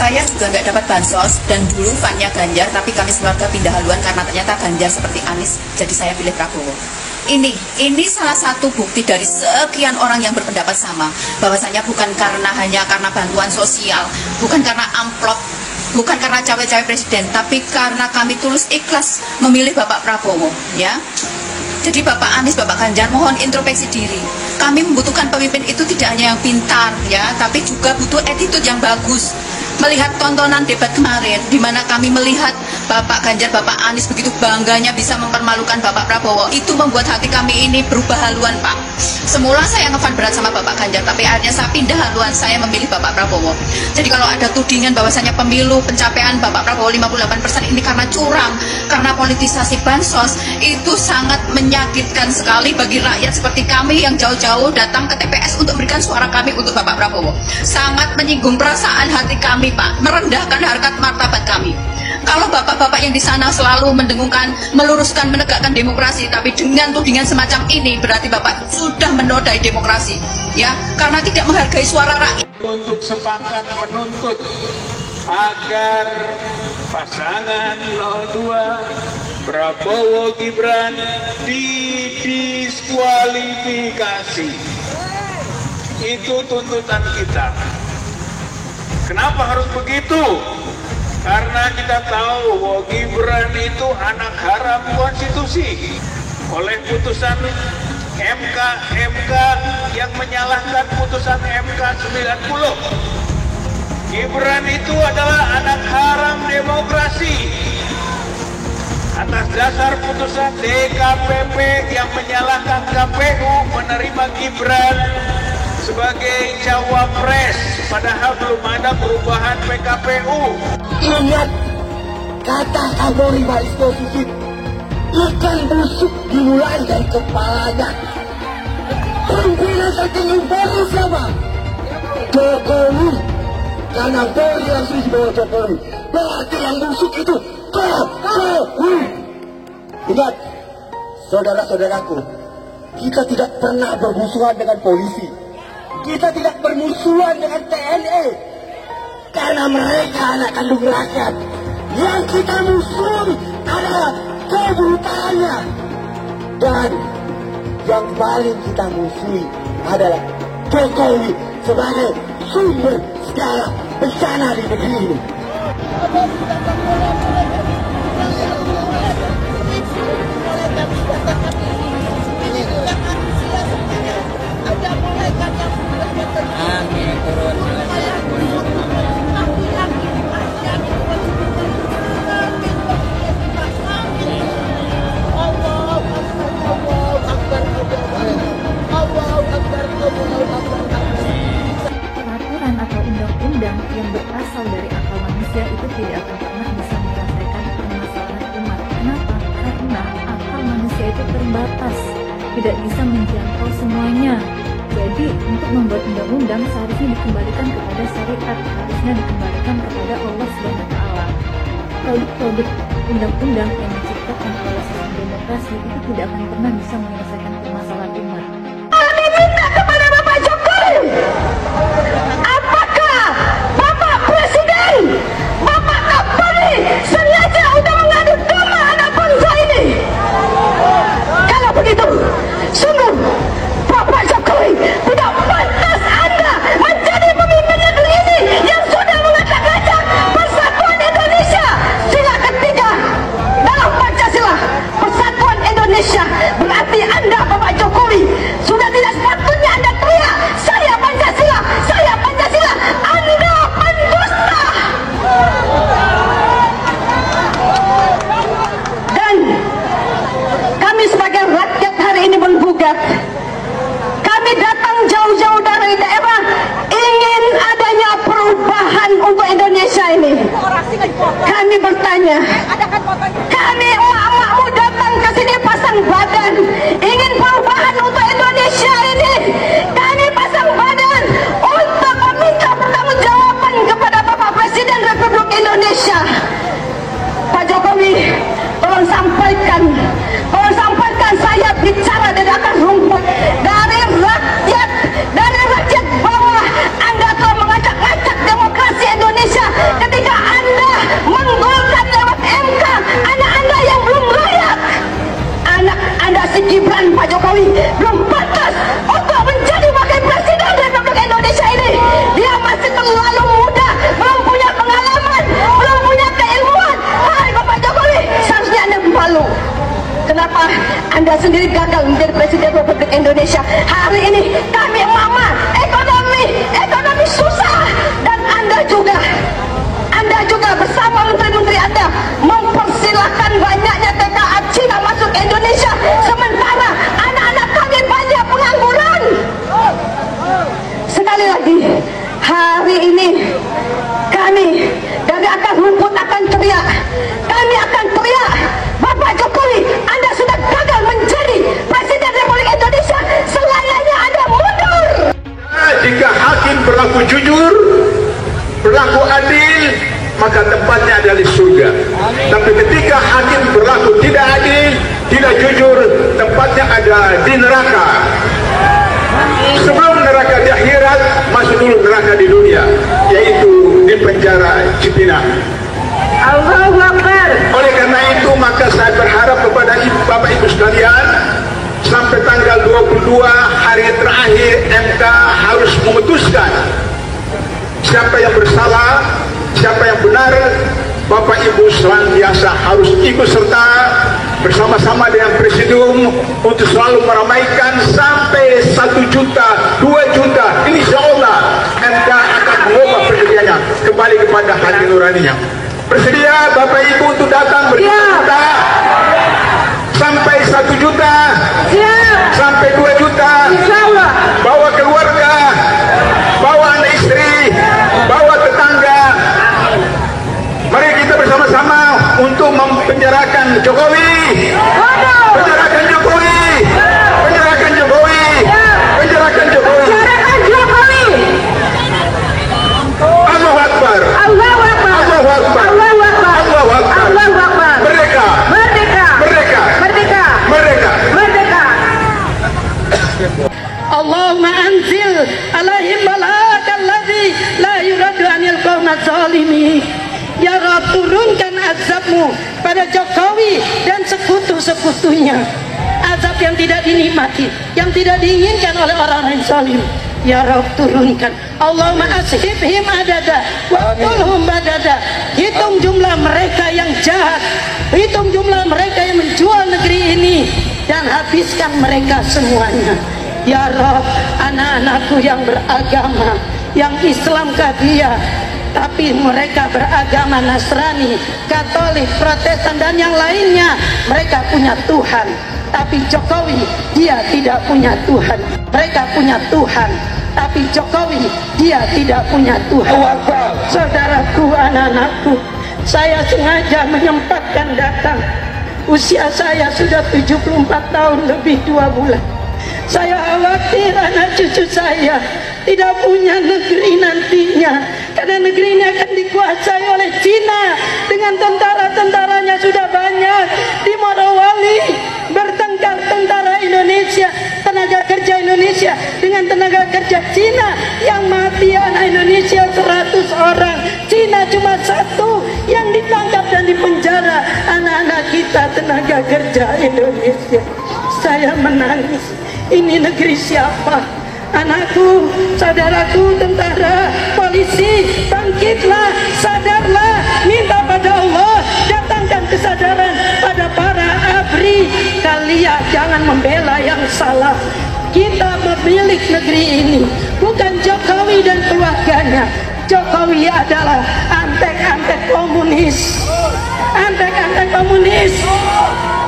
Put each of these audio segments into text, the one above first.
saya juga nggak dapat bansos dan dulu fan-nya Ganjar, tapi kami sekeluarga pindah haluan karena ternyata Ganjar seperti Anies, jadi saya pilih Prabowo. Ini salah satu bukti dari sekian orang yang berpendapat sama, bahwasanya bukan hanya karena bantuan sosial, bukan karena amplop, bukan karena cawe-cawe presiden, tapi karena kami tulus ikhlas memilih Bapak Prabowo, ya. Jadi Bapak Anies, Bapak Ganjar, mohon introspeksi diri. Kami membutuhkan pemimpin itu tidak hanya yang pintar, ya, tapi juga butuh attitude yang bagus. Melihat tontonan debat kemarin, di mana kami melihat Bapak Ganjar, Bapak Anies begitu bangganya bisa mempermalukan Bapak Prabowo, itu membuat hati kami ini berubah haluan, Pak. Semula saya ngefan berat sama Bapak Ganjar, tapi akhirnya saya pindah haluan, saya memilih Bapak Prabowo. Jadi kalau ada tudingan bahwasanya pemilu pencapaian Bapak Prabowo 58% ini karena curang, karena politisasi bansos, itu sangat menyakitkan sekali bagi rakyat seperti kami yang jauh-jauh datang ke TPS untuk memberikan suara kami untuk Bapak Prabowo. Sangat menyinggung perasaan hati kami, Pak, merendahkan harkat martabat kami. Kalau bapak-bapak yang di sana selalu mendengungkan, meluruskan, menegakkan demokrasi, tapi dengan tudingan semacam ini berarti bapak sudah menodai demokrasi, ya, karena tidak menghargai suara rakyat. Untuk sepakat menuntut agar pasangan 02 Prabowo Gibran didiskualifikasi. Itu tuntutan kita. Kenapa harus begitu? Karena kita tahu bahwa Gibran itu anak haram konstitusi. Oleh putusan MK yang menyalahkan putusan MK 90. Gibran itu adalah anak haram demokrasi. Atas dasar putusan DKPP yang menyalahkan KPU menerima Gibran sebagai cawapres, padahal belum ada perubahan PKPU. Ingat kata Kapolri Pak Listio Sigit, ikan busuk dimulai dari kepalanya. Pimpinan tertinggi Polri siapa? Jokowi. Karena Polri langsung dibawa Jokowi, berarti yang busuk itu Jokowi. Ingat, saudara-saudaraku, kita tidak pernah bermusuhan dengan polisi. Kita tidak bermusuhan dengan TNI, karena mereka anak kandung rakyat. Yang kita musuhi adalah kebrutalannya. Dan yang paling kita musuhi adalah Jokowi sebagai sumber segala bencana di negeri ini. Peraturan atau undang-undang yang berasal dari akal manusia itu tidak akan pernah bisa menyelesaikan permasalahan umat. Kenapa? Karena akal manusia itu terbatas, tidak bisa menjangkau semuanya. Jadi untuk membuat undang-undang seharusnya dikembalikan kepada syariat, harusnya dikembalikan kepada Allah SWT. Produk undang-undang yang diciptakan oleh sistem demokrasi itu tidak akan pernah bisa menyelesaikan permasalahan umat. Kami minta kepada Bapak Jokowi, apakah Bapak Presiden, Bapak Kapolri sengaja sudah mengadu domba anak bangsa ini? Kalau begitu, sungguh Bapak Jokowi tidak pantas Anda menjadi pemimpin negeri ini yang sudah mengacak-acak persatuan Indonesia. Sila ketiga dalam Pancasila, persatuan Indonesia, berarti Anda Bapak Jokowi sudah tidak sepatutnya Anda teriak, saya Pancasila, saya Pancasila. Anda pendusta. Dan kami sebagai rakyat hari ini menggugat. Kami datang jauh-jauh dari daerah ingin adanya perubahan untuk Indonesia ini. Kami bertanya, kami emak-emakmu datang ke sini pasang badan ingin perubahan untuk Indonesia ini. Kami pasang badan untuk meminta pertanggungjawaban kepada Bapak Presiden Republik Indonesia. Pak Jokowi, tolong sampaikan saya bicara dari akar rumput, dari rakyat bawah. Anda telah mengacak-acak demokrasi Indonesia berlaku jujur, berlaku adil, maka tempatnya adalah di surga. Tapi ketika hakim berlaku tidak adil, tidak jujur, tempatnya ada di neraka. Sebelum neraka di akhirat, masuk dulu neraka di dunia, yaitu di penjara Cipinang. Allahu Akbar. Oleh karena itu, maka saya berharap kepada Bapak Ibu sekalian, sampai tanggal 22 hari terakhir MK harus memutuskan siapa yang bersalah, siapa yang benar. Bapak Ibu senantiasa harus ikut serta bersama-sama dengan Presidium untuk selalu meramaikan sampai 1 juta, 2 juta. Insya Allah MK akan mengubah pendiriannya kembali kepada hati nuraninya. Bersedia Bapak Ibu untuk datang berjuta sampai 1 juta, sampai 2 juta. Insyaallah. Bawa keluarga, bawa anak istri, bawa tetangga. Mari kita bersama-sama untuk mempenjarakan Jokowi. Penjarakan Jokowi. Penjarakan Jokowi. Penjarakan Jokowi. Penjarakan Jokowi. Allahu Akbar. Allahu Akbar. Allahu Akbar. Allahu Akbar. Allahu Akbar. Allahu Akbar. Merdeka. Merdeka. Merdeka. Merdeka. Merdeka. Merdeka. Allahumma anzil alaihim malakal ladzi la yuradu anil qaumiz zalimin. Ya Rabb, turunkan azabmu pada Jokowi dan sekutu-sekutunya. Azab yang tidak dinikmati, yang tidak diinginkan oleh orang-orang zalim. Ya Rabb, turunkan. Allahumma ashibhim adada wa qulhum badada. Hitung jumlah mereka yang jahat, hitung jumlah mereka yang menjual negeri ini, dan habiskan mereka semuanya. Ya Rabb, anak-anakku yang beragama, yang Islam Qadiyah, tapi mereka beragama Nasrani, Katolik, Protestan, dan yang lainnya, mereka punya Tuhan. Tapi Jokowi, dia tidak punya Tuhan. Mereka punya Tuhan, tapi Jokowi, dia tidak punya Tuhan. Saudaraku, anak-anakku, saya sengaja menyempatkan datang. Usia saya sudah 74 tahun lebih 2 bulan. Saya khawatir anak cucu saya tidak punya negeri nantinya, karena negeri ini akan dikuasai oleh Cina dengan tentara-tentaranya sudah banyak. Di Morowali bertengkar tentara Indonesia, tenaga kerja Indonesia dengan tenaga kerja Cina, yang mati anak Indonesia 100 orang, Cina cuma 1 yang ditangkap dan dipenjara anak-anak kita tenaga kerja Indonesia. Saya menangis. Ini negeri siapa? Anakku, saudaraku, tentara, polisi, bangkitlah, sadarlah, minta pada Allah, datangkan kesadaran pada para ABRI. Kalian jangan membela yang salah. Kita memilih negeri ini, bukan Jokowi dan keluarganya. Jokowi adalah antek-antek komunis. Antek-antek komunis.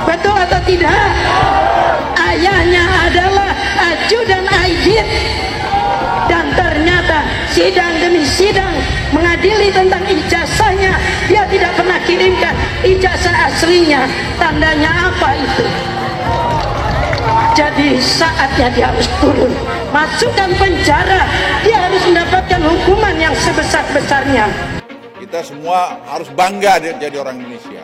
Betul atau tidak? Ayahnya adalah ajudan Aidit, dan ternyata sidang demi sidang mengadili tentang ijazahnya, dia tidak pernah kirimkan ijazah aslinya. Tandanya apa itu? Jadi saatnya dia harus turun, masukkan penjara, dia harus mendapatkan hukuman yang sebesar-besarnya. Kita semua harus bangga jadi orang Indonesia.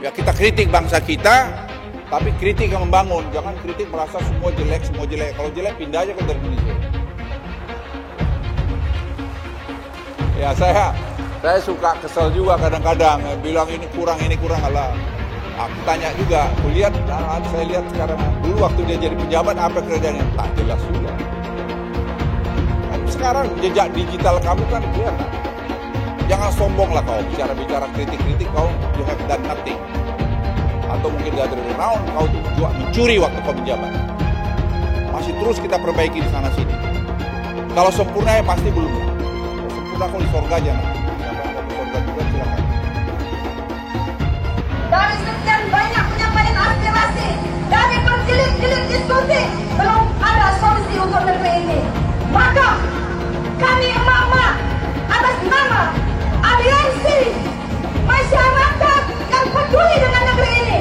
Ya, kita kritik bangsa kita, tapi kritik yang membangun. Jangan kritik merasa semua jelek, semua jelek. Kalau jelek pindah aja ke Indonesia. Ya, saya suka kesel juga kadang-kadang, bilang ini kurang Allah. Aku tanya juga, saya lihat sekarang, dulu waktu dia jadi pejabat apa kerjanya? Tak jelas juga. Sekarang jejak digital kamu kan kelihatan. Jangan sombong lah kau, bicara kritik-kritik kau, you have done nothing. Atau mungkin dari round kau juga mencuri waktu kau menjabat. Masih terus kita perbaiki di sana sini. Kalau sempurna ya pasti belum. Kalau sempurna kau di surga aja nanti. Siapa yang mau ke surga juga silakan. Dari sekian banyak penyampaian aspirasi, dari berjilid-jilid diskusi, belum ada solusi untuk negeri ini. Maka kami emak-emak atas nama aliansi masyarakat yang peduli dengan negeri ini,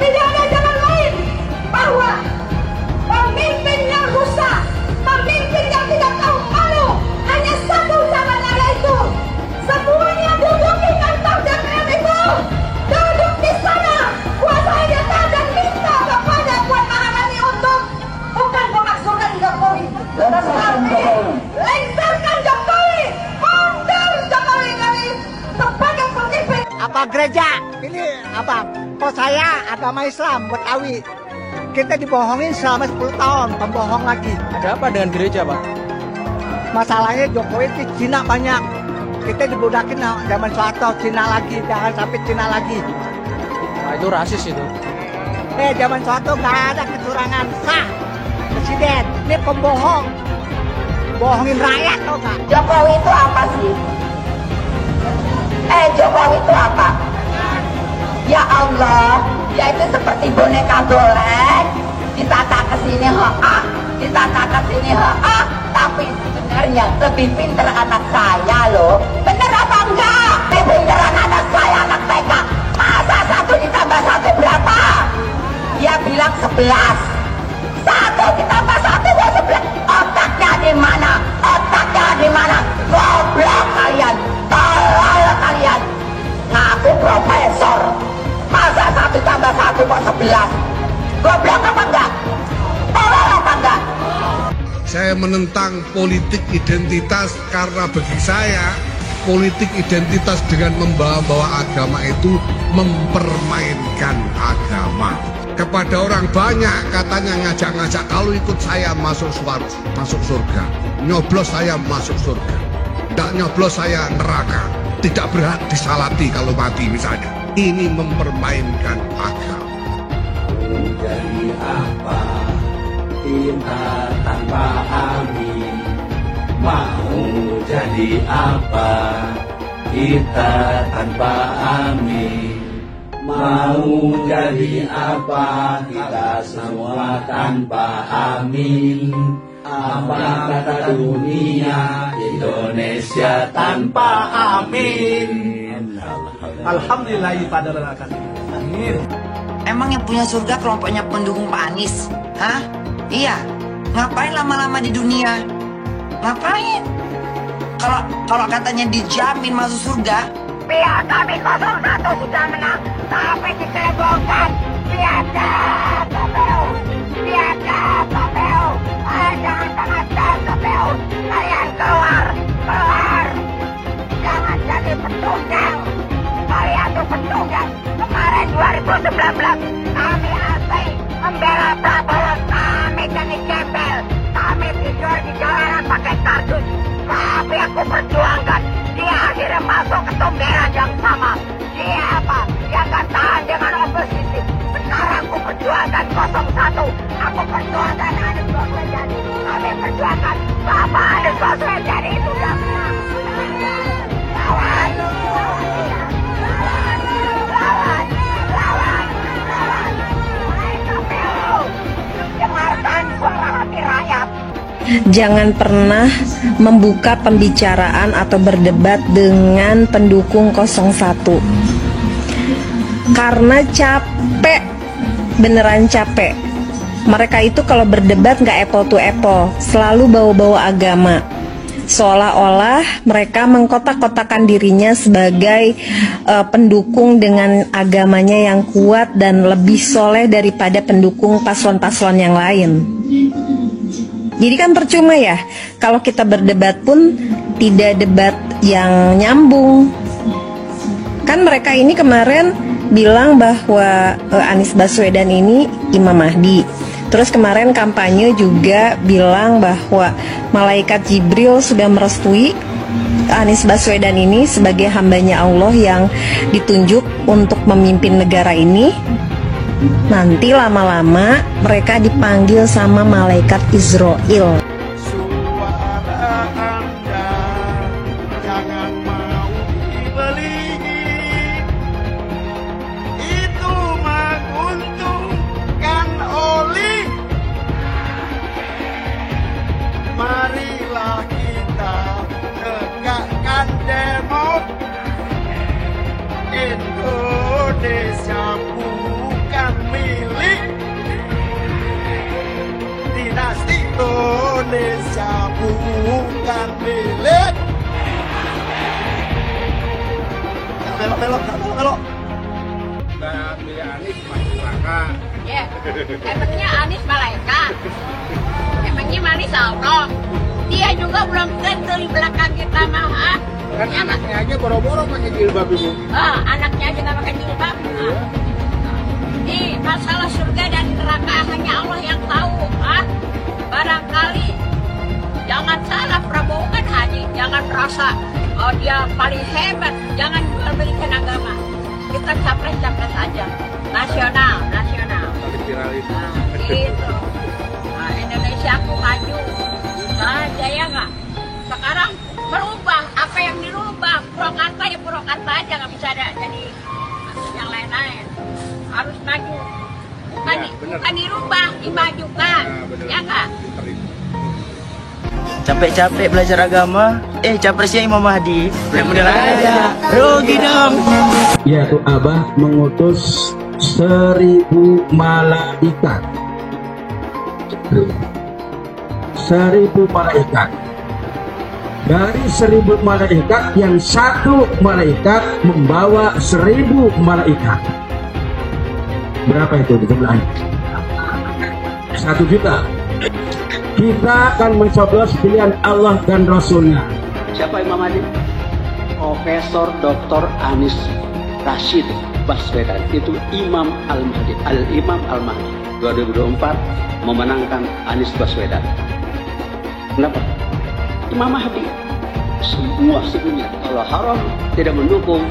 tidak ada jalan lain bahwa pemimpin yang rusak, pemimpin yang tidak tahu malu, Lengserkan Jokowi, mundur Jokowi kami sebagai pemimpin. Apa gereja? Ini apa? Kok saya agama Islam Betawi. Kita dibohongin selama 10 tahun, pembohong lagi. Ada apa dengan gereja, Pak? Masalahnya Jokowi itu Cina banyak. Kita dibudakin zaman Soeharto, Cina lagi, jangan sampai Cina lagi. Nah, itu rasis itu. Zaman Soeharto nggak ada kecurangan. Sah, presiden, ini pembohong. Bohongin rakyat tau nggak? Jokowi itu apa sih? Jokowi itu apa? Ya Allah, dia itu seperti boneka golek, ditata ke sini ditata ke sini tapi sebenarnya lebih pinter anak saya loh. Bener apa enggak? Lebih pinteran anak saya, anak TK. Masa 1 ditambah 1 berapa? Dia bilang 11. 1 ditambah 1 buat 11. Otaknya di mana? Otaknya di mana? Goblok kalian, tolol kalian. Ngaku profesor. Masa 1 tambah 1 kok 11? Goblok apa enggak? Tolol apa enggak? Saya menentang politik identitas karena bagi saya politik identitas dengan membawa-bawa agama itu mempermainkan agama. Kepada orang banyak katanya ngajak-ngajak kalau ikut saya masuk surga, nyoblos saya masuk surga, tidak nyoblos saya neraka, tidak berhak disalati kalau mati misalnya. Ini mempermainkan agama. Jadi apa kita tanpa amin? Mau jadi apa kita tanpa amin? Mau jadi apa kita semua tanpa amin? Apa kata dunia Indonesia tanpa amin? Alhamdulillah pada relakan. Amin. Emang yang punya surga kelompoknya pendukung Pak Anies? Hah? Iya. Ngapain lama-lama di dunia? Ngapain? Kalau katanya dijamin masuk surga, Pihak kami 01 sudah menang, tapi dicebongkan. Biadab KPU, biadab KPU. Jangan pengajar KPU. Kalian keluar. Jangan jadi petunggang. Kalian tuh petunggang. Kemarin 2019 kami asli membela Prabowo, kami jadi gembel, kami tidur di jalanan pakai kardus, tapi aku perjuangkan. Dia akhirnya masuk ke tumberan yang sama. Dia apa? Dia gak tahan dengan oposisi. Sekarang aku perjuangkan 01. Aku perjuangkan Anies Baswedan. Kami perjuangkan Bapak Anies Baswedan itu gak menang. Lawan. Dengarkan suara hati rakyat. Jangan pernah membuka pembicaraan atau berdebat dengan pendukung 01 karena capek, beneran capek. Mereka itu kalau berdebat nggak apple to apple, selalu bawa-bawa agama, seolah-olah mereka mengkotak-kotakan dirinya sebagai pendukung dengan agamanya yang kuat dan lebih soleh daripada pendukung paslon-paslon yang lain. Jadi kan percuma ya, kalau kita berdebat pun tidak debat yang nyambung. Kan mereka ini kemarin bilang bahwa Anies Baswedan ini Imam Mahdi. Terus kemarin kampanye juga bilang bahwa malaikat Jibril sudah merestui Anies Baswedan ini sebagai hambanya Allah yang ditunjuk untuk memimpin negara ini. Nanti lama-lama mereka dipanggil sama malaikat Israel. Suara Anda jangan mau dibeli. Itu menguntungkan oli. Marilah kita tegakkan demo. Indonesia bukan milik dinasti. Indonesia bukan milik. Belok. Nah, pilih Anies masih neraka. Emangnya Anies malaikat? namanya manis Allah. Dia juga belum tentu di belakang kita mah. Kan anaknya aja boro-boro pakai jilbab ibu. Anaknya aja nggak pakai jilbab. Ini masalah surga dan neraka hanya Allah yang tahu. Barangkali jangan salah, Prabowo kan haji, jangan merasa dia paling hebat, jangan jual belikan agama. Kita capres-capres aja, nasional. Gitu. Indonesia aku maju, jaya nggak? Sekarang berubah, apa yang dirubah? Purwakarta ya Purwakarta aja, nggak bisa ada jadi yang lain-lain. Harus maju, bukan dirubah, dimajukan, ya nggak? Capek-capek belajar agama, capresnya Imam Mahdi. Bener aja, rugi dong. Yaitu Abah mengutus 1000 malaikat. 1000 malaikat. Dari 1000 malaikat, yang satu malaikat membawa 1000 malaikat. Berapa itu di jumlahnya? 1 juta. Kita akan mencoblos pilihan Allah dan Rasulnya. Siapa Imam Mahdi? Profesor Dr. Anies Rashid Baswedan. Itu Imam Al-Mahdi. Al-Imam Al-Mahdi 2024 memenangkan Anies Baswedan. Kenapa? Imam Mahdi. Semua sedunia kalau haram tidak mendukung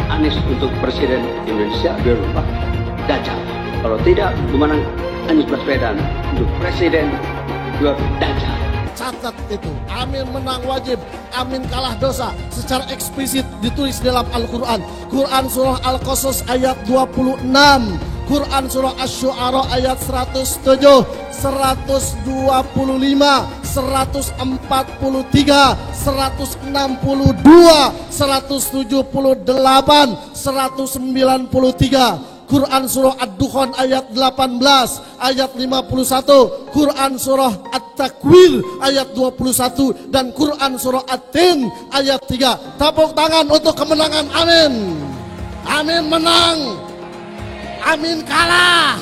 Anies untuk Presiden Indonesia 2024, Dajjal. Kalau tidak memenang Anies Baswedan untuk Presiden, Dajjal. Catat itu, amin menang wajib, amin kalah dosa. Secara eksplisit ditulis dalam Al-Quran. Quran surah Al-Qasas ayat 26, Quran surah Asy-Syu'ara ayat 107, 125, 143, 162, 178, 193. Quran surah Ad-Dukhan ayat 18, ayat 51, Quran surah At-Takwir ayat 21, dan Quran surah At-Tin ayat 3. Tepuk tangan untuk kemenangan, amin. Amin menang, amin kalah.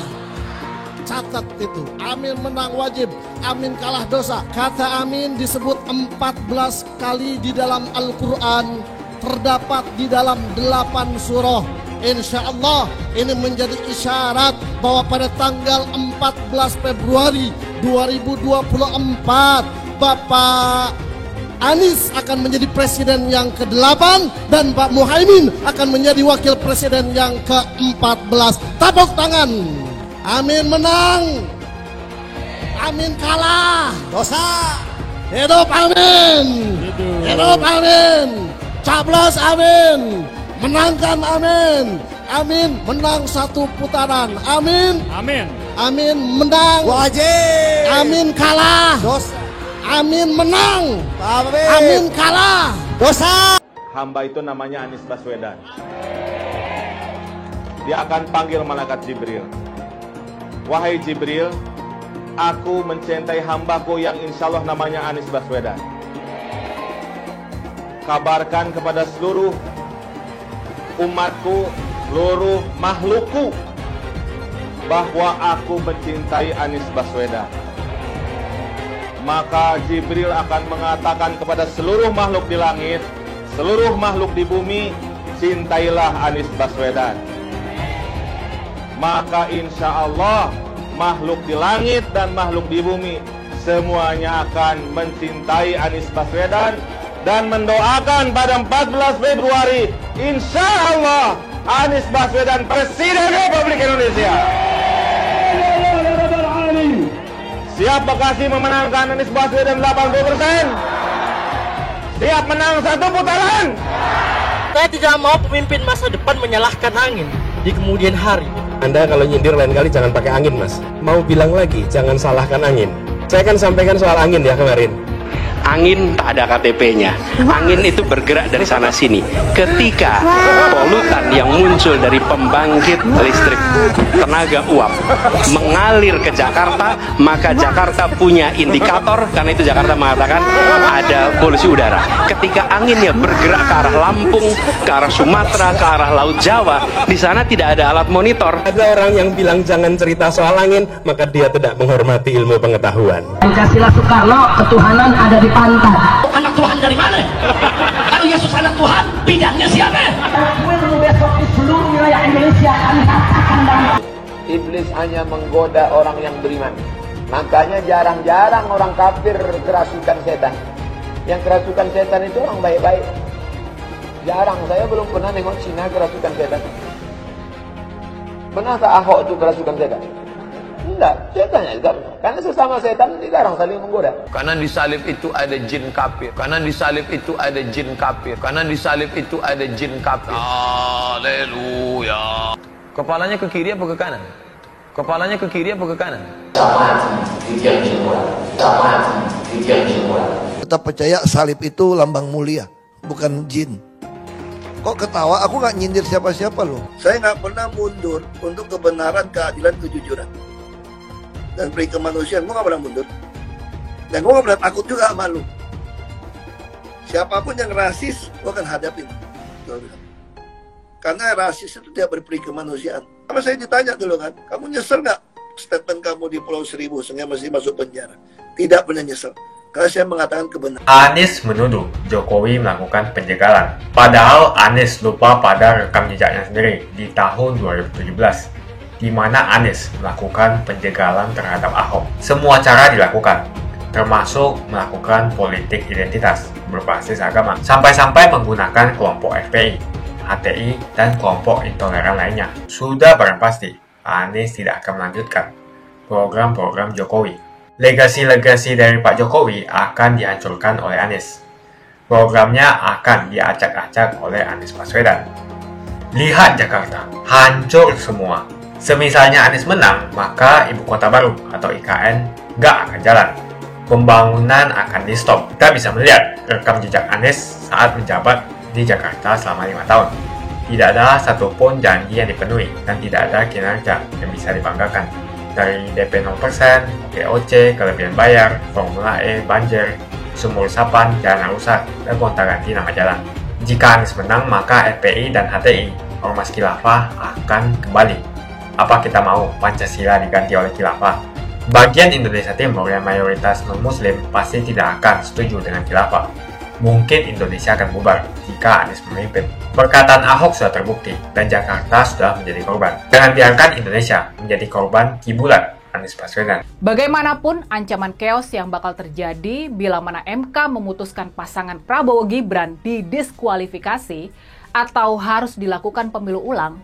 Catat itu, amin menang wajib, amin kalah dosa. Kata amin disebut 14 kali di dalam Al-Quran, terdapat di dalam 8 surah. Insya Allah ini menjadi isyarat bahwa pada tanggal 14 Februari 2024 Bapak Anies akan menjadi presiden yang ke-8 dan Pak Muhaimin akan menjadi wakil presiden yang ke-14. Tepuk tangan. Amin menang, amin kalah dosa. Hidup amin, hidup amin, caplos amin, menangkan amin, amin menang 1 putaran, amin, amin menang wajib, amin kalah dosa, amin menang, amin kalah dosa. Hamba itu namanya Anies Baswedan. Dia akan panggil malaikat Jibril. Wahai Jibril, aku mencintai hambaku yang insya Allah namanya Anies Baswedan. Kabarkan kepada seluruh umatku, seluruh makhlukku, bahwa aku mencintai Anies Baswedan. Maka Jibril akan mengatakan kepada seluruh makhluk di langit, seluruh makhluk di bumi, cintailah Anies Baswedan. Maka insya Allah makhluk di langit dan makhluk di bumi semuanya akan mencintai Anies Baswedan dan mendoakan pada 14 Februari insya Allah Anies Baswedan Presiden Republik Indonesia. Siap Bekasi memenangkan Anies Baswedan 80%? Siap menang 1 putaran? Saya tidak mau pemimpin masa depan menyalahkan angin di kemudian hari. Anda kalau nyindir lain kali jangan pakai angin, Mas. Mau bilang lagi, jangan salahkan angin. Saya kan sampaikan soal angin ya kemarin. Angin tak ada KTP-nya. Angin itu bergerak dari sana sini. Ketika polutan yang muncul dari pembangkit listrik tenaga uap mengalir ke Jakarta, maka Jakarta punya indikator, karena itu Jakarta mengatakan ada polusi udara. Ketika anginnya bergerak ke arah Lampung, ke arah Sumatera, ke arah Laut Jawa, di sana tidak ada alat monitor. Ada orang yang bilang jangan cerita soal angin, maka dia tidak menghormati ilmu pengetahuan. Pancasila Soekarno, ketuhanan ada di pantat. Anak Tuhan dari mana? Kalau Yesus anak Tuhan, bidangnya siapa? Besok di seluruh wilayah Indonesia kami katakan dan Iblis hanya menggoda orang yang beriman. Makanya jarang-jarang orang kafir kerasukan setan. Yang kerasukan setan itu orang baik-baik. Jarang, saya belum pernah nengok Cina kerasukan setan. Pernah tak Ahok itu kerasukan setan? Enggak, setannya juga. Karena sesama setan dilarang saling menggoda. Karena di salib itu ada jin kafir. Karena di salib itu ada jin kafir. Karena di salib itu ada jin kafir. Haleluya. Kepalanya ke kiri apa ke kanan? Kepalanya ke kiri apa ke kanan? Tetap percaya salib itu lambang mulia, bukan jin. Kok ketawa? Aku nggak nyindir siapa-siapa loh. Saya nggak pernah mundur untuk kebenaran, keadilan, kejujuran dan peri kemanusiaan. Gue nggak pernah mundur. Dan gue nggak pernah takut juga sama lu. Siapapun yang rasis, gue akan hadapin. Karena rasis itu tidak berperi kemanusiaan. Apa saya ditanya dulu kan, kamu nyesel nggak statement kamu di Pulau Seribu sehingga masih masuk penjara? Tidak pernah nyesel. Karena saya mengatakan kebenaran. Anies menuduh Jokowi melakukan penjagalan. Padahal Anies lupa pada rekam jejaknya sendiri di tahun 2017, di mana Anies melakukan penjagalan terhadap Ahok. Semua cara dilakukan, termasuk melakukan politik identitas berbasis agama, sampai-sampai menggunakan kelompok FPI, HTI, dan kelompok intoleran lainnya. Sudah barang pasti, Anies tidak akan melanjutkan program-program Jokowi. Legasi-legasi dari Pak Jokowi akan dihancurkan oleh Anies. Programnya akan diacak-acak oleh Anies Baswedan. Lihat Jakarta, hancur semua. Semisalnya Anies menang, maka Ibu Kota Baru atau IKN nggak akan jalan. Pembangunan akan di-stop. Kita bisa melihat rekam jejak Anies saat menjabat di Jakarta selama 5 tahun. Tidak ada satupun janji yang dipenuhi dan tidak ada kinerja yang bisa dibanggakan. Dari DP 0%, GOC, kelebihan bayar, Formula E, banjir, sumur resapan, jalan rusak, dan gonta-ganti nama jalan. Jika Anies menang, maka FPI dan HTI, Ormas Khilafah, akan kembali. Apa kita mau Pancasila diganti oleh Khilafah? Bagian Indonesia Timur yang mayoritas non-Muslim pasti tidak akan setuju dengan Khilafah. Mungkin Indonesia akan bubar jika Anies memimpin. Perkataan Ahok sudah terbukti dan Jakarta sudah menjadi korban. Jangan biarkan Indonesia menjadi korban kibulan Anies Baswedan. Bagaimanapun ancaman chaos yang bakal terjadi bila mana MK memutuskan pasangan Prabowo Gibran didiskualifikasi atau harus dilakukan pemilu ulang,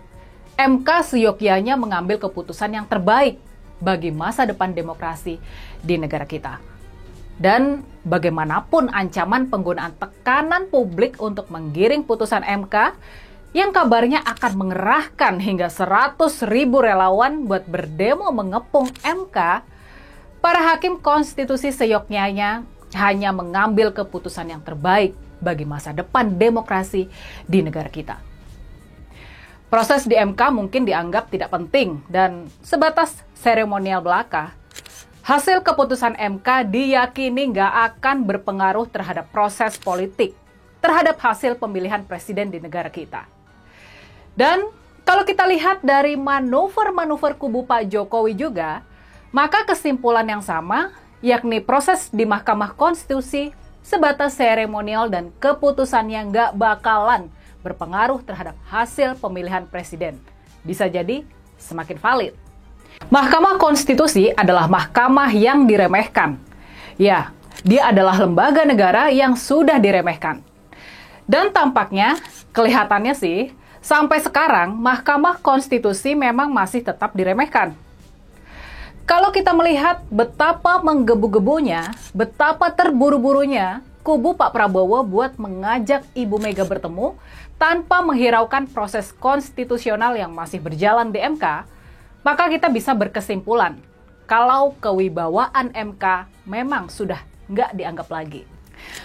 MK seyogyanya mengambil keputusan yang terbaik bagi masa depan demokrasi di negara kita. Dan bagaimanapun ancaman penggunaan tekanan publik untuk menggiring putusan MK yang kabarnya akan mengerahkan hingga 100.000 relawan buat berdemo mengepung MK, para hakim konstitusi seyogyanya hanya mengambil keputusan yang terbaik bagi masa depan demokrasi di negara kita. Proses di MK mungkin dianggap tidak penting dan sebatas seremonial belaka. Hasil keputusan MK diyakini nggak akan berpengaruh terhadap proses politik, terhadap hasil pemilihan presiden di negara kita. Dan kalau kita lihat dari manuver-manuver kubu Pak Jokowi juga, maka kesimpulan yang sama, yakni proses di Mahkamah Konstitusi sebatas seremonial dan keputusan yang nggak bakalan berpengaruh terhadap hasil pemilihan presiden. Bisa jadi semakin valid. Mahkamah Konstitusi adalah mahkamah yang diremehkan. Ya, dia adalah lembaga negara yang sudah diremehkan. Dan tampaknya, kelihatannya sih, sampai sekarang Mahkamah Konstitusi memang masih tetap diremehkan. Kalau kita melihat betapa menggebu-gebunya, betapa terburu-burunya kubu Pak Prabowo buat mengajak Ibu Mega bertemu tanpa menghiraukan proses konstitusional yang masih berjalan di MK, maka kita bisa berkesimpulan kalau kewibawaan MK memang sudah nggak dianggap lagi.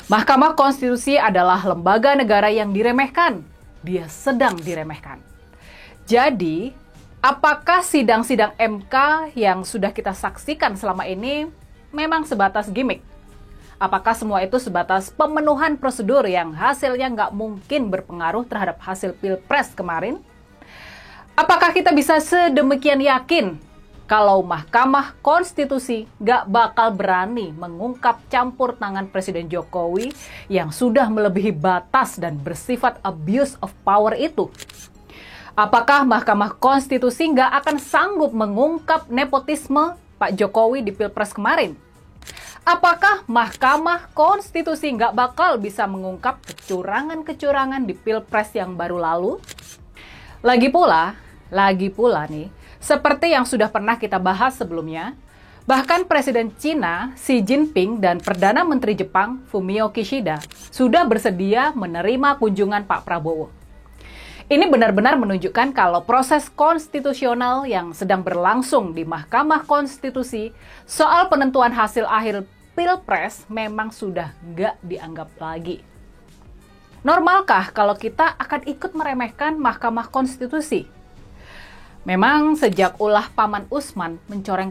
Mahkamah Konstitusi adalah lembaga negara yang diremehkan. Dia sedang diremehkan. Jadi, apakah sidang-sidang MK yang sudah kita saksikan selama ini memang sebatas gimmick? Apakah semua itu sebatas pemenuhan prosedur yang hasilnya nggak mungkin berpengaruh terhadap hasil Pilpres kemarin? Apakah kita bisa sedemikian yakin kalau Mahkamah Konstitusi nggak bakal berani mengungkap campur tangan Presiden Jokowi yang sudah melebihi batas dan bersifat abuse of power itu? Apakah Mahkamah Konstitusi nggak akan sanggup mengungkap nepotisme Pak Jokowi di Pilpres kemarin? Apakah Mahkamah Konstitusi nggak bakal bisa mengungkap kecurangan-kecurangan di Pilpres yang baru lalu? Lagi pula nih, seperti yang sudah pernah kita bahas sebelumnya, bahkan Presiden Cina Xi Jinping dan Perdana Menteri Jepang Fumio Kishida sudah bersedia menerima kunjungan Pak Prabowo. Ini benar-benar menunjukkan kalau proses konstitusional yang sedang berlangsung di Mahkamah Konstitusi soal penentuan hasil akhir Pilpres memang sudah nggak dianggap lagi. Normalkah kalau kita akan ikut meremehkan Mahkamah Konstitusi? Memang sejak ulah Paman Usman mencoreng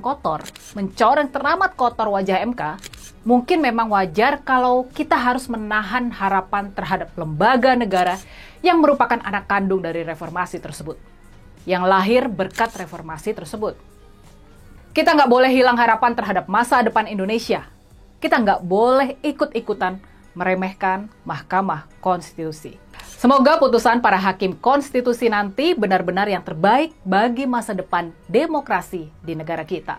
teramat kotor wajah MK, mungkin memang wajar kalau kita harus menahan harapan terhadap lembaga negara yang merupakan anak kandung dari reformasi tersebut, yang lahir berkat reformasi tersebut. Kita nggak boleh hilang harapan terhadap masa depan Indonesia. Kita nggak boleh ikut-ikutan meremehkan Mahkamah Konstitusi. Semoga putusan para hakim konstitusi nanti benar-benar yang terbaik bagi masa depan demokrasi di negara kita.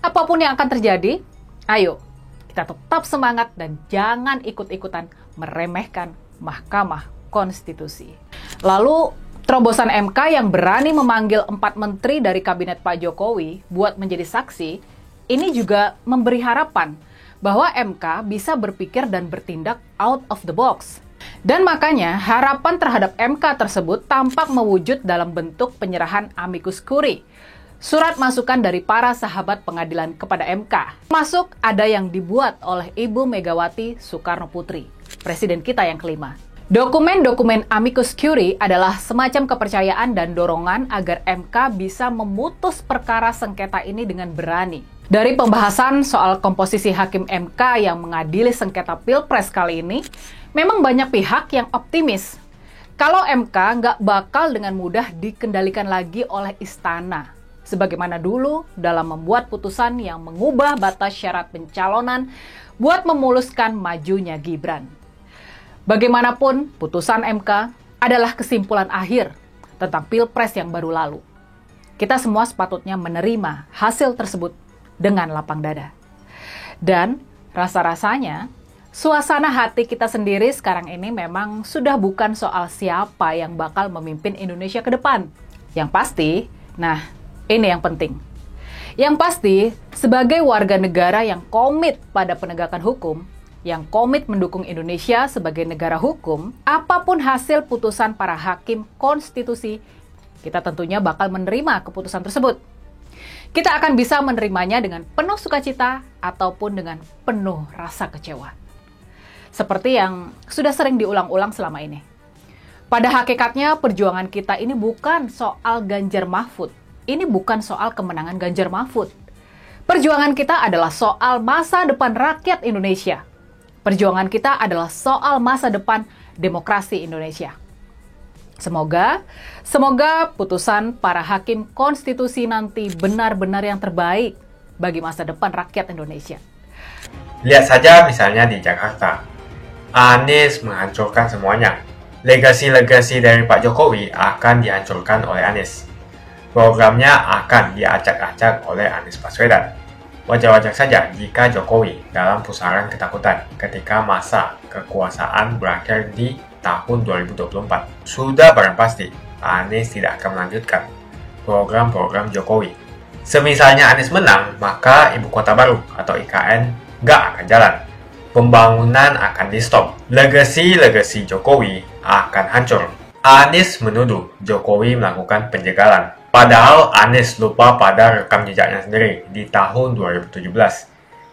Apapun yang akan terjadi, ayo kita tetap semangat dan jangan ikut-ikutan meremehkan Mahkamah Konstitusi. Lalu, terobosan MK yang berani memanggil 4 menteri dari kabinet Pak Jokowi buat menjadi saksi, ini juga memberi harapan bahwa MK bisa berpikir dan bertindak out of the box. Dan makanya harapan terhadap MK tersebut tampak mewujud dalam bentuk penyerahan amicus curiae, surat masukan dari para sahabat pengadilan kepada MK. Masuk ada yang dibuat oleh Ibu Megawati Soekarno Putri, Presiden kita yang kelima. Dokumen-dokumen amicus curiae adalah semacam kepercayaan dan dorongan agar MK bisa memutus perkara sengketa ini dengan berani. Dari pembahasan soal komposisi hakim MK yang mengadili sengketa Pilpres kali ini, memang banyak pihak yang optimis kalau MK nggak bakal dengan mudah dikendalikan lagi oleh istana, sebagaimana dulu dalam membuat putusan yang mengubah batas syarat pencalonan buat memuluskan majunya Gibran. Bagaimanapun, putusan MK adalah kesimpulan akhir tentang Pilpres yang baru lalu. Kita semua sepatutnya menerima hasil tersebut dengan lapang dada. Dan rasa-rasanya, suasana hati kita sendiri sekarang ini memang sudah bukan soal siapa yang bakal memimpin Indonesia ke depan. Yang pasti, nah ini yang penting. Yang pasti, sebagai warga negara yang komit pada penegakan hukum, yang komit mendukung Indonesia sebagai negara hukum, apapun hasil putusan para hakim konstitusi, kita tentunya bakal menerima keputusan tersebut. Kita akan bisa menerimanya dengan penuh sukacita ataupun dengan penuh rasa kecewa. Seperti yang sudah sering diulang-ulang selama ini. Pada hakikatnya perjuangan kita ini bukan soal Ganjar Mahfud. Ini bukan soal kemenangan Ganjar Mahfud. Perjuangan kita adalah soal masa depan rakyat Indonesia. Perjuangan kita adalah soal masa depan demokrasi Indonesia. Semoga putusan para hakim konstitusi nanti benar-benar yang terbaik bagi masa depan rakyat Indonesia. Lihat saja misalnya di Jakarta. Anies menghancurkan semuanya. Legasi-legasi dari Pak Jokowi akan dihancurkan oleh Anies. Programnya akan diacak-acak oleh Anies Baswedan. Wajar-wajar saja jika Jokowi dalam pusaran ketakutan ketika masa kekuasaan berakhir di tahun 2024. Sudah barang pasti, Anies tidak akan melanjutkan program-program Jokowi. Semisalnya Anies menang, maka Ibu Kota Baru atau IKN nggak akan jalan. Pembangunan akan di-stop. Legasi-legasi Jokowi akan hancur. Anies menuduh Jokowi melakukan penjagalan. Padahal Anies lupa pada rekam jejaknya sendiri di tahun 2017.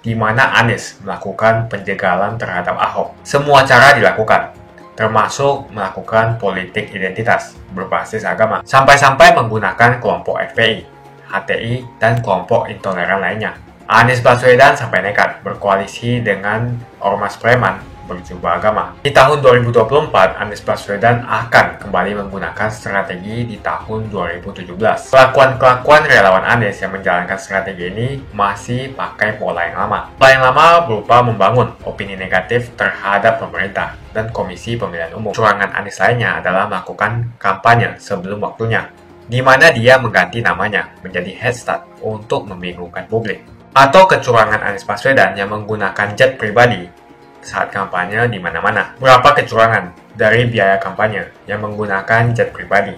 di mana Anies melakukan penjagalan terhadap Ahok. Semua cara dilakukan, termasuk melakukan politik identitas berbasis agama, sampai-sampai menggunakan kelompok FPI, HTI, dan kelompok intoleran lainnya. Anies Baswedan sampai nekat berkoalisi dengan ormas preman berjubah agama. Di tahun 2024, Anies Baswedan akan kembali menggunakan strategi di tahun 2017. Kelakuan-kelakuan relawan Anies yang menjalankan strategi ini masih pakai pola yang lama. Pola yang lama berupa membangun opini negatif terhadap pemerintah dan Komisi Pemilihan Umum. Curangan Anies lainnya adalah melakukan kampanye sebelum waktunya, di mana dia mengganti namanya menjadi head start untuk membingungkan publik. Atau kecurangan Anies Baswedan yang menggunakan jet pribadi saat kampanye di mana-mana. Berapa kecurangan dari biaya kampanye yang menggunakan jet pribadi?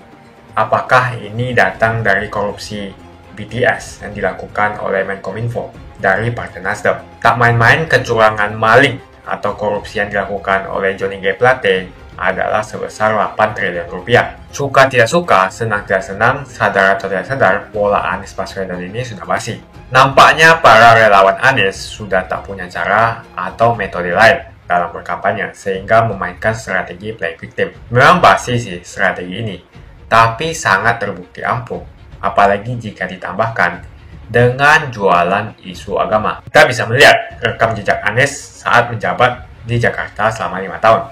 Apakah ini datang dari korupsi BTS yang dilakukan oleh Menkominfo dari Partai Nasdem? Tak main-main, kecurangan maling atau korupsi yang dilakukan oleh Johnny G. Plate adalah sebesar 8 triliun rupiah. Suka tidak suka, senang tidak senang, sadar atau tidak sadar, pola Anies Baswedan ini sudah basi. Nampaknya para relawan Anies sudah tak punya cara atau metode lain dalam berkampanye, sehingga memainkan strategi play victim. Memang basi sih strategi ini, tapi sangat terbukti ampuh, apalagi jika ditambahkan dengan jualan isu agama. Kita bisa melihat rekam jejak Anies saat menjabat di Jakarta selama 5 tahun.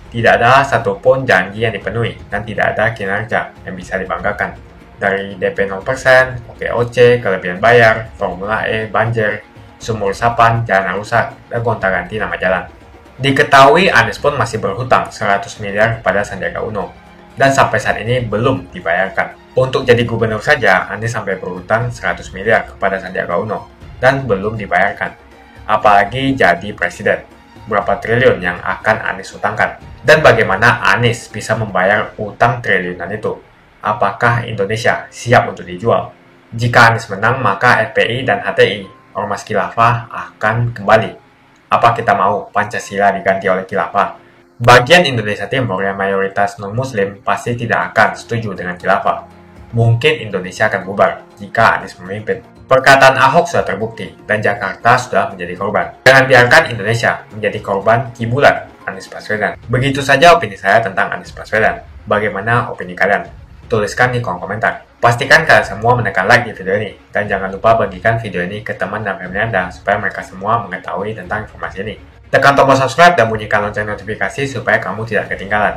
Tidak ada satupun janji yang dipenuhi dan tidak ada kinerja yang bisa dibanggakan. Dari DP 0%, OPOC, kelebihan bayar, Formula E, banjir, sumur resapan, jalan rusak, dan gonta-ganti nama jalan. Diketahui Anies pun masih berhutang 100 miliar kepada Sandiaga Uno, dan sampai saat ini belum dibayarkan. Untuk jadi gubernur saja, Anies sampai berhutang 100 miliar kepada Sandiaga Uno, dan belum dibayarkan. Apalagi jadi presiden. Berapa triliun yang akan Anies hutangkan? Dan bagaimana Anies bisa membayar utang triliunan itu? Apakah Indonesia siap untuk dijual? Jika Anies menang, maka FPI dan HTI, Ormas Khilafah, akan kembali. Apa kita mau Pancasila diganti oleh Khilafah? Bagian Indonesia Timur yang mayoritas non-Muslim pasti tidak akan setuju dengan Khilafah. Mungkin Indonesia akan bubar jika Anies memimpin. Perkataan Ahok sudah terbukti, dan Jakarta sudah menjadi korban. Jangan biarkan Indonesia menjadi korban kibulan Anies Baswedan. Begitu saja opini saya tentang Anies Baswedan. Bagaimana opini kalian? Tuliskan di kolom komentar. Pastikan kalian semua menekan like di video ini, dan jangan lupa bagikan video ini ke teman dan family Anda supaya mereka semua mengetahui tentang informasi ini. Tekan tombol subscribe dan bunyikan lonceng notifikasi supaya kamu tidak ketinggalan.